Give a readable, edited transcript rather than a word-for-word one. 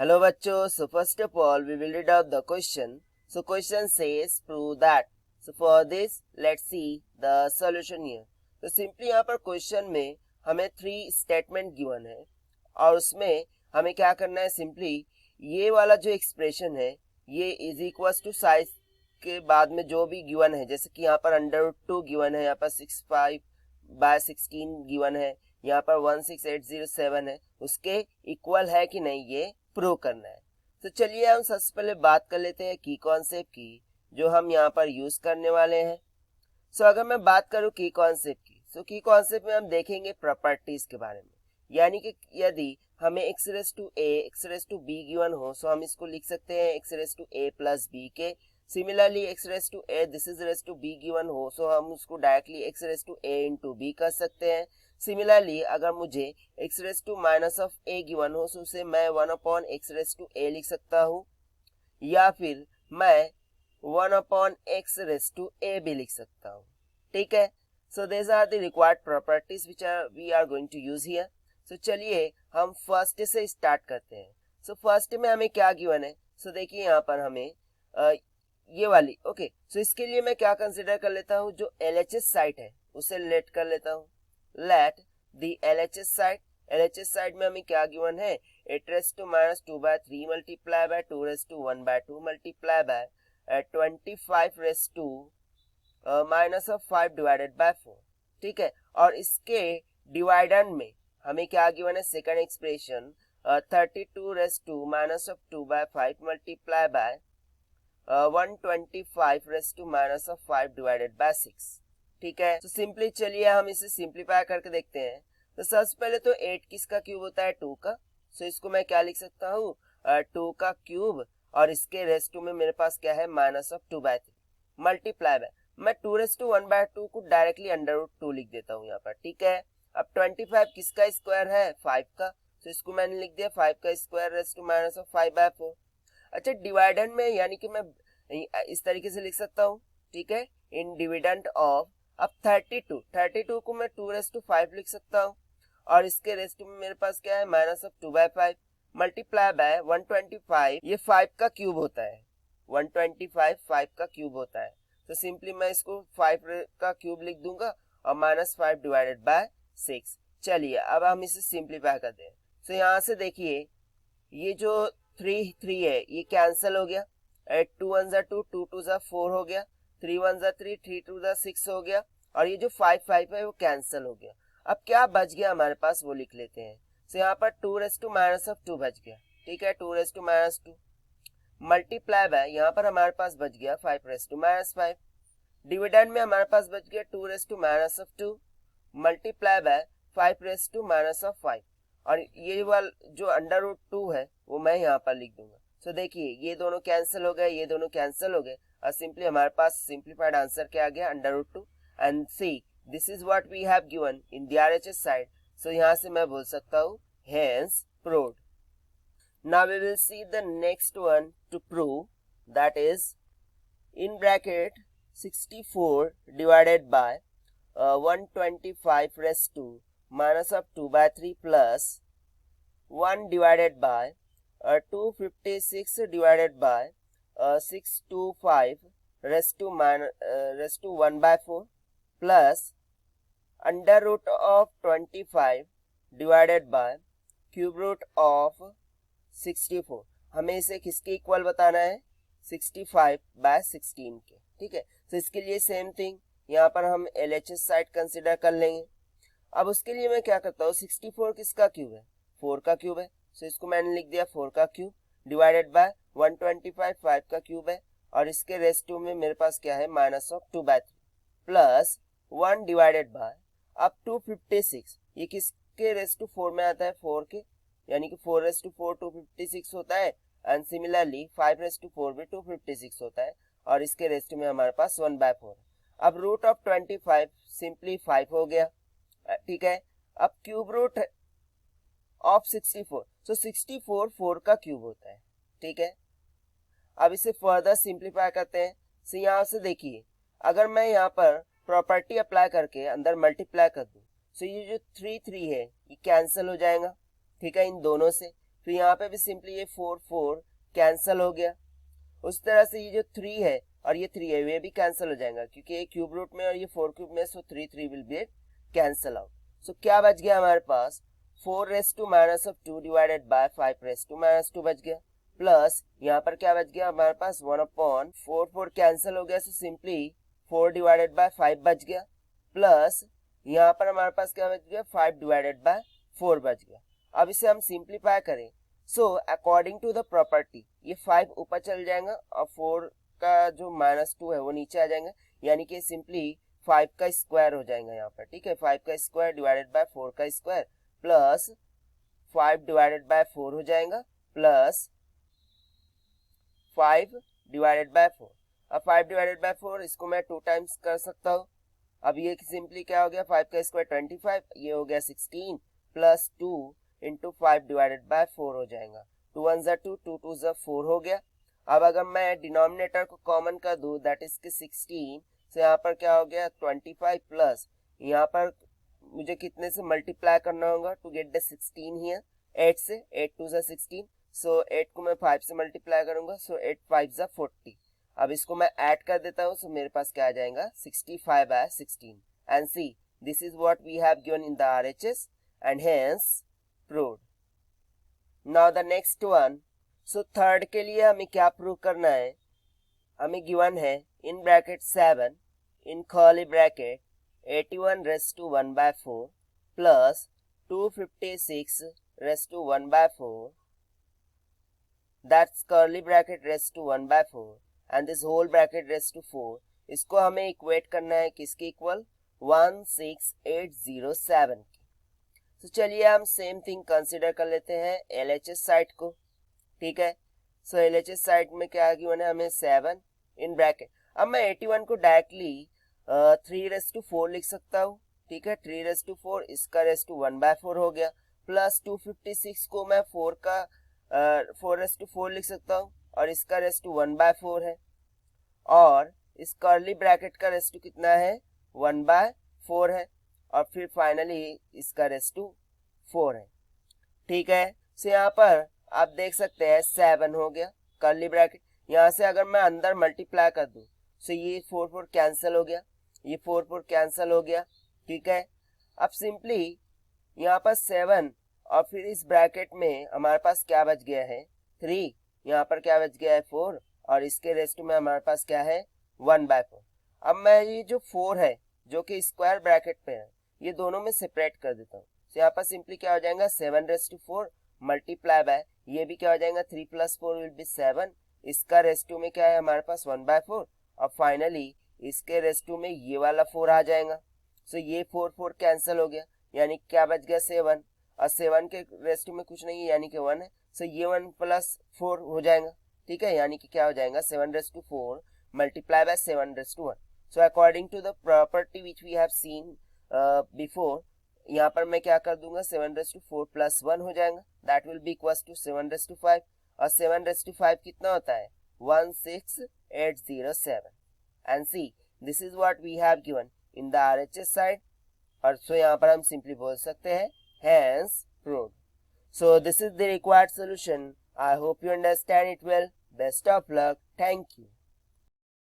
Hello बच्चों, so first of all we will read out the question. So question says prove that. So for this let's see the solution here. तो simply यहाँ पर question में हमें 3 statement given है और उसमें हमें क्या करना है, simply ये वाला जो expression है ये is equals to size के बाद में जो भी given है, जैसे कि यहाँ पर √2 given है, यहाँ पर 65/16 given है, यहाँ पर 16807 है, उसके इक्वल है कि नहीं ये प्रूव करना है। तो चलिए हम सबसे पहले बात कर लेते हैं की कॉन्सेप्ट की जो हम यहाँ पर यूज करने वाले हैं। सो अगर मैं बात करूँ की कॉन्सेप्ट की, सो की कॉन्सेप्ट में हम देखेंगे प्रॉपर्टीज के बारे में, यानी कि यदि हमें x raise to a x raise to b given हो सो हम इसको लिख सकते हैं x raise to a plus b के। Similarly x raise to a this is raise to b given हो सो हम उसको directly x raise to a into b कर सकते हैं। सिमिलरली अगर मुझे x raise to minus of a given हो सो उसे मैं 1/x रेज़ टू a लिख सकता हूँ, या फिर मैं 1/x रेज़ टू a भी लिख सकता हूँ। ठीक है, so these are the required properties which we are going to use here. So चलिए हम फर्स्ट से स्टार्ट करते हैं। सो फर्स्ट में हमें क्या गिवन है, सो देखिए यहाँ पर हमें ये वाली ओके। सो इसके लिए मैं क्या कंसिडर कर लेता हूँ, जो LHS साइट है उसे लेट कर लेता हूँ, let the LHS site. LHS site में हमें क्या गिवन है, 8⁻² multiply by 2⁻² multiply by 25⁻⁻5 divided by 4। ठीक है, और इसके डिवाइडेंड में हमें क्या गिवन है, second expression 32⁻² multiply by 125⁻5 divided by 6। ठीक है, तो सिंपली चलिए हम इसे सिंप्लीफाई करके देखते हैं। तो सबसे पहले तो 8 किसका क्यूब होता है, 2 का। सो इसको मैं क्या लिख सकता हूँ, 2 का क्यूब, और इसके रेज़ टू में मेरे पास क्या है -2/3 मल्टीप्लाई बाय, मैं 2⁻1/2 को डायरेक्टली √2 लिख देता हूँ यहाँ पर। ठीक है, अब 25 किसका स्क्वायर है, 5 का। तो इसको मैंने लिख दिया 5 का स्क्वायर रेज़ टू -5/4। अच्छा, डिवाइडेंड में यानी कि मैं इस तरीके से लिख सकता हूँ। ठीक है, इन डिविडेंड ऑफ, अब 32 को मैं 2⁻5 लिख सकता हूँ, और इसके रेज़ टू में मेरे पास क्या है -2/5 मल्टीप्लाई बाय 125, ये 5 का क्यूब होता है, 125 5 का क्यूब होता है। तो सिंपली मैं इसको 5 का क्यूब लिख दूंगा और -5 डिवाइडेड बाय 6। चलिए अब हम इसे सिंप्लीफाई करते हैं। तो यहाँ से देखिए ये जो 3 है ये कैंसिल हो गया, 2 1 2 2 2 4 हो गया, 3 1 3 3 2 6 हो गया, और ये जो 5 है वो कैंसिल हो गया। अब क्या बच गया हमारे पास वो लिख लेते हैं। तो यहाँ पर 2⁻2 बच गया। ठीक है, 2⁻2 मल्टीप्लाई बाय, यहाँ पर हमारे पास बच गया 5⁻5। डिविडेंड में हमारे पास बच गया 2⁻2 मल्टीप्लाई बाय 5⁻5, और ये वाला जो √2 है वो मैं यहाँ पर लिख दूंगा। सो देखिए ये दोनों कैंसिल हो गए, ये दोनों कैंसिल हो गए, और सिंपली हमारे पास सिंप्लीफाइड आंसर क्या आ गया, √2। And see this is what we have given in the RHS side. So यहाँ से मैं बोल सकता हूँ hence proved. Now we will see the next one to prove, that is in bracket 64 divided by 125 raised to -2/3 plus 1 divided by 256 divided by 625 raised to 1/4 plus under root of 25 divided by cube root of 64। हमें इसे किसके equal बताना है, 65/16 के। ठीक है, तो इसके लिए सेम थिंग यहाँ पर हम LHS साइड कंसिडर कर लेंगे। अब उसके लिए मैं क्या करता हूँ, 64 किसका क्यूब है, 4 का क्यूब है। सो इसको मैंने लिख दिया 4 का क्यूब डिवाइडेड बाय 125 5 का क्यूब है, और इसके रेज़ टू में मेरे पास क्या है -2/3 प्लस 1 डिवाइडेड बाय, अब 256 ये किसके रेज़ टू 4 में आता है, 4 के, यानी कि 4⁻4 256 होता है, एंड सिमिलरली 5⁻4 भी 256 होता है, और इसके रेस्ट में हमारे पास 1/4 है। अब रूट ऑफ 25 सिंपली 5 हो गया। ठीक है, अब क्यूब रूट ऑफ 64, सो 64 4 का क्यूब होता है। ठीक है, अब इसे फर्दर सिंप्लीफाई करते हैं। सो यहाँ से देखिए अगर मैं यहाँ पर प्रॉपर्टी अप्लाई करके अंदर मल्टीप्लाई कर दूं, सो ये जो 3 है ये कैंसिल हो जाएगा। ठीक है, इन दोनों से फिर यहाँ पे भी सिंपली ये 4 4 कैंसल हो गया। उस तरह से ये जो 3 है और ये 3 है ये भी कैंसिल हो जाएगा, क्योंकि ये क्यूब रूट में और ये 4 क्यूब में, so 3 3 will be cancel out. So क्या बच गया हमारे पास, 4 raise to minus of 2 divided by 5 raise to minus 2 बच गया, प्लस यहाँ पर क्या बच गया हमारे पास 1/4 4 कैंसिल हो गया, सो सिंपली 4 डिवाइडेड बाय 5 बच गया, प्लस यहाँ पर हमारे पास क्या बच गया 5 डिवाइडेड बाय 4 बच गया। अब इसे हम सिंप्लीफाई करें, so according to the property ये 5 ऊपर चल जाएगा और 4 का जो -2 है वो नीचे आ जाएगा, यानी कि सिंपली 5 का स्क्वायर हो जाएगा यहाँ पर, ठीक है। 5 का स्क्वायर डिवाइडेड बाय 4 का स्क्वायर प्लस 5 डिवाइडेड बाय 4 हो जाएगा प्लस 5 डिवाइडेड बाय 4। अब 5 डिवाइडेड बाय 4 इसको मैं 2 टाइम्स कर सकता हूँ। अब ये सिंपली क्या हो गया 5 का स्क्वायर 25, ये हो गया 16 प्लस 2 इंटू 5 डिवाइडेड बाय 4 हो जाएगा। 2 1 जा 2, 2 2 जा 4 हो गया। अब अगर मैं डिनोमिनेटर को कॉमन कर दूं दैट इज 16, तो यहाँ पर क्या हो गया 25 प्लस यहाँ पर मुझे कितने से मल्टीप्लाई करना होगा टू गेट द 16 हियर, 8 से, 8 2 जा 16, सो 8 को मैं 5 से मल्टीप्लाई करूंगा, सो 8 5 जा 40। अब इसको मैं ऐड कर देता हूँ, सो मेरे पास क्या आ जाएगा 65 by 16। And see this is what we have given in the RHS and hence proved. Now the next one, so third के लिए हमें क्या प्रूव करना है, हमें गिवन है in bracket 7 in curly bracket 81 raise to 1 by 4 plus 256 raise to 1 by 4 that's curly bracket raise to 1 by 4 and this whole bracket raise to 4। इसको हमें इक्वेट करना है किसके इक्वल 16807 की। तो चलिए हम सेम थिंग कंसीडर कर लेते हैं LHS साइड को, ठीक है। सो LHS साइड में क्या गिवन है हमें 7 इन ब्रैकेट। अब मैं 81 को डायरेक्टली 3 रेस टू 4 लिख सकता हूँ, ठीक है। 3 रेस टू 4 इसका रेस टू 1 बाय 4 हो गया, प्लस 256 को मैं 4 का 4 रेस टू 4 लिख सकता हूँ और इसका रेस टू 1 बाय 4 है, और इस कर्ली ब्रैकेट का रेस टू कितना है 1 बाय 4 है, और फिर फाइनली इसका रेस टू 4 है, ठीक है। सो यहाँ पर आप देख सकते हैं 7 हो गया कर्ली ब्रैकेट, यहाँ से अगर मैं अंदर मल्टीप्लाई कर दूं सो ये 4 4 कैंसिल हो गया, ये 4 4 कैंसिल हो गया, ठीक है। अब सिंपली यहाँ पर 7 और फिर इस ब्रैकेट में हमारे पास क्या बच गया है 3, यहाँ पर क्या बच गया है 4 और इसके रेस्ट में हमारे पास क्या है 1 बाय 4। अब मैं ये जो 4 है जो कि स्क्वायर ब्रैकेट पे है ये दोनों में सेपरेट कर देता हूँ। तो यहाँ पर सिंपली क्या हो जाएगा 7 रेस्ट टू 4 मल्टीप्लाई बाय ये भी क्या हो जाएगा 3 प्लस 4 विल बी 7, इसका रेस्ट टू में क्या है हमारे पास 1 बाय 4 और फाइनली इसके रेस्ट टू में ये वाला 4 आ जाएगा। सो ये 4 4 कैंसिल हो गया, यानी क्या बच गया 7, और 7 के रेस्ट टू में कुछ नहीं है यानी कि 1 है, सो ये 1 प्लस 4 हो जाएगा, ठीक है। यानी कि क्या हो जाएगा 7 raised to 4 multiply by 7 raised to 1। So according to the property which we have seen before, यहाँ पर मैं क्या कर दूंगा 7 रेस्ट टू 4 प्लस 1 हो जाएगा, that will be equals to 7 raised to 5, और 7 रेस्ट टू 5 कितना होता है 16807। And see this is what we have given in the RHS side, और सो यहाँ पर हम सिंपली बोल सकते हैं hence proved. So this is the required solution. I hope you understand it well. Best of luck. Thank you.